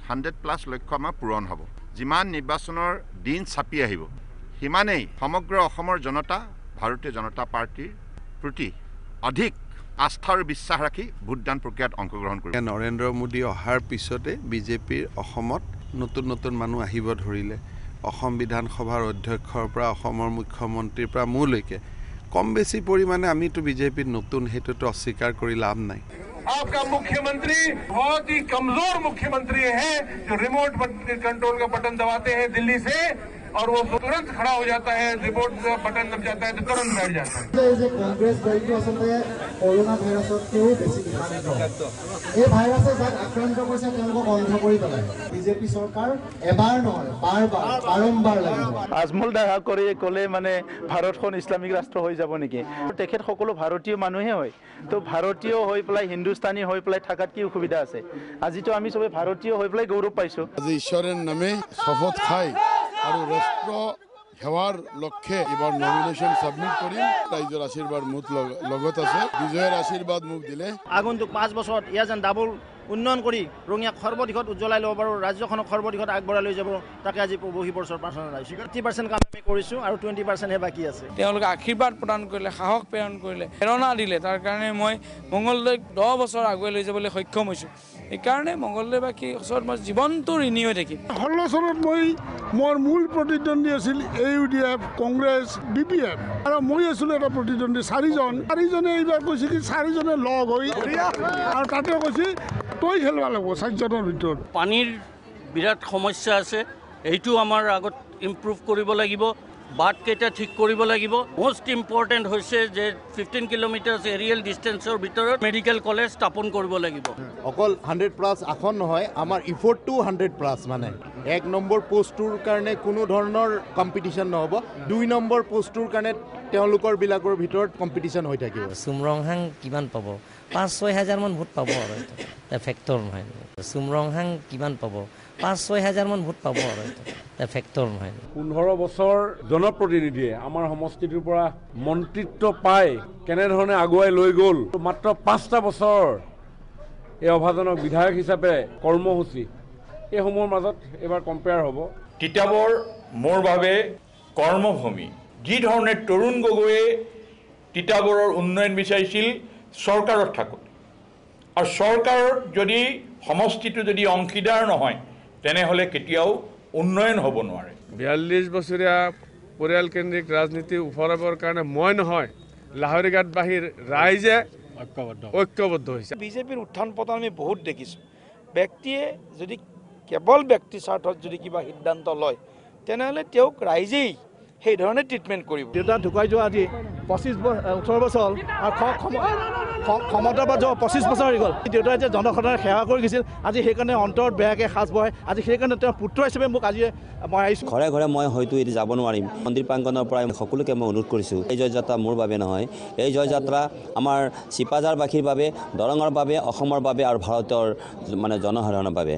100+ লক্ষ্য আমাৰ পূৰণ হ'ব। যিমান নিৰ্বাচনৰ দিন চাপি আহিব সিমানেই সমগ্ৰ অসমৰ জনতা ভাৰতীয় জনতা পাৰ্টিৰ প্ৰতি অধিক আস্থা আৰু বিশ্বাস ৰাখি ভোটদান প্ৰক্ৰিয়াত অংশগ্ৰহণ কৰিব। নৰেন্দ্ৰ মোদী অহাৰ পিছতে বিজেপিৰ অসমত নতুন নতুন মানুহ আহিব ধৰিলে। অসম বিধানসভাৰ অধ্যক্ষৰ পৰা অসমৰ মুখ্যমন্ত্ৰীৰ পৰা মোলৈকে কম বেছি পৰিমাণে আমিতো বিজেপিত নতুন, সেইটোতো অস্বীকাৰ কৰি লাভ নাই। आपका मुख्यमंत्री बहुत ही कमजोर मुख्यमंत्री है जो रिमोट कंट्रोल का बटन दबाते हैं दिल्ली से और वो तुरंत खड़ा हो जाता है, रिमोट बटन दब जाता है तो तुरंत बैठ जाता है। कांग्रेस दलটো আসলে করোনা ভাইরাসতকেও বেছি বিপদজনক। এই ভাইরাসে যাক আক্ৰান্ত কৰিছে তেওঁলোকক অন্ধ কৰি পেলায়। বিজেপি চৰকাৰ এবাৰ নহয় বাৰম্বাৰ লাগিব। আজমল দাহা কৰি ক'লে মানে ভাৰতখন ইছলামিক ৰাষ্ট্ৰ হৈ যাব নেকি? তেখেত সকলো ভাৰতীয় মানুহে হয়, তো ভাৰতীয় হৈ পেলাই হিন্দুস্তানী হৈ পেলাই থাকাত কি অসুবিধা আছে? আজিতো আমি চবে ভাৰতীয় হৈ পেলাই গৌৰৱ পাইছোঁ। আজি ঈশ্বৰৰ নামে শপত খাই আৰু ৰাষ্ট্ৰ সেৱাৰ লক্ষ্যে এবাৰ নমিনেশ্যন সাবমিট কৰিম। ৰাইজৰ আশীৰ্বাদ মোৰ লগত আছে, বিজয়ৰ আশীৰ্বাদ মোক দিলে। আগন্তুক 5 বছৰত ইয়াৰ যেন ডাবল উন্নয়ন কৰি ৰঙিয়াক সৰ্বদিশত উজ্জ্বলাই ল'ব পাৰোঁ, ৰাজ্যখনক সৰ্বদিশত আগবঢ়াই লৈ যাব, তাকে আজি প্ৰভু শিৱৰ প্ৰাৰ্থনা ৰাখিছোঁ। 80% কাম আমি কৰিছোঁ আৰু 20%হে বাকী আছে। তেওঁলোকে আশীৰ্বাদ প্ৰদান কৰিলে, সাহস প্ৰেৰণ কৰিলে, প্ৰেৰণা দিলে, তাৰ কাৰণে মই মংগলদৈক 10 বছৰ আগুৱাই লৈ যাবলৈ সক্ষম হৈছোঁ। সেইকাৰণে মংগলদৈবাসীৰ ওচৰত মই জীৱনটো ঋণী হৈ থাকিম। 16 চনত মোৰ মূল প্ৰতিদ্বন্দ্বী আছিল AUDF, কংগ্ৰেছ, BPF আৰু মই আছিলোঁ এটা প্ৰতিদ্বন্দ্বী। চাৰিজনে এইবাৰ কৈছে কি 4জনে লগ হৈ আৰু তাতে কৈছে তই খেলিব লাগিব 4জনৰ ভিতৰত। পানীৰ বিৰাট সমস্যা আছে, এইটো আমাৰ আগত ইম্প্ৰুভ কৰিব লাগিব, বাটকেইটা ঠিক কৰিব লাগিব। মোষ্ট ইম্পৰ্টেণ্ট হৈছে যে 15 কিলোমিটাৰ এৰিয়েল ডিষ্টেঞ্চৰ ভিতৰত মেডিকেল কলেজ স্থাপন কৰিব লাগিব। অকল 100+ আসন নহয়, আমাৰ ইফৰ্টটো 100+। মানে 1 নম্বৰ পোষ্টটোৰ কাৰণে কোনো ধৰণৰ কম্পিটিশ্যন নহ'ব, 2 নম্বৰ পোষ্টটোৰ কাৰণে তেওঁলোকৰ বিলাকৰ ভিতৰত কম্পিটিশ্যন হৈ থাকিব। চুমৰংহাং কিমান পাব? 5-6 হাজাৰমান ভোট পাব আৰু এটা ফেক্টৰ নহয়। চুমৰংহাং কিমান পাব? 5-6 হাজাৰমান ভোট পাব আৰু এটা ফেক্টৰ নহয়। 15 বছৰ জনপ্ৰতিনিধিয়ে আমাৰ সমষ্টিটোৰ পৰা মন্ত্ৰিত্ব পাই কেনেধৰণে আগুৱাই লৈ গ'ল, মাত্ৰ 5টা বছৰ এই অভাজনক বিধায়ক হিচাপে কৰ্মসূচী এইসমূহৰ মাজত এবাৰ কম্পেয়াৰ হ'ব। তিতাবৰ মোৰ বাবে কৰ্মভূমি। যি ধৰণে তৰুণ গগৈয়ে তিতাবৰৰ উন্নয়ন বিচাৰিছিল চৰকাৰত থাকোঁতে, আৰু চৰকাৰত যদি সমষ্টিটো যদি অংশীদাৰ নহয় তেনেহ'লে কেতিয়াও উন্নয়ন হ'ব নোৱাৰে। 42 বছৰীয়া পৰিয়ালকেন্দ্ৰিক ৰাজনীতি উফৰাবৰ কাৰণে মই নহয়, লাহৰীঘাটবাসীৰ ৰাইজে ঐক্যবদ্ধ হৈছে। বিজেপিৰ উত্থান পতন আমি বহুত দেখিছোঁ। ব্যক্তিয়ে যদি কেৱল ব্যক্তি স্বাৰ্থত যদি কিবা সিদ্ধান্ত লয় তেনেহ'লে তেওঁক ৰাইজেই সেই ধৰণে ট্ৰিটমেণ্ট কৰিব। দেউতা ঢুকাই যোৱা আজি 18 বছৰ হ'ল আৰু ক্ষমতাৰ পৰা যোৱা 25 বছৰ হৈ গ'ল। দেউতাই যে জনসাধাৰণে সেৱা কৰি গৈছিল, আজি সেইকাৰণে অন্তৰত বেয়াকৈ সাজ বহাই আজি সেইকাৰণে তেওঁৰ পুত্ৰ হিচাপে মোক আজি মই আহিছোঁ। ঘৰে ঘৰে মই হয়তো এটি যাব নোৱাৰিম, মন্দিৰ প্ৰাংগণৰ পৰা সকলোকে মই অনুৰোধ কৰিছোঁ, এই জয়যাত্ৰা মোৰ বাবে নহয়, এই জয়যাত্ৰা আমাৰ চিপাঝাৰবাসীৰ বাবে, দৰঙৰ বাবে, অসমৰ বাবে আৰু ভাৰতৰ জনসাধাৰণৰ বাবে।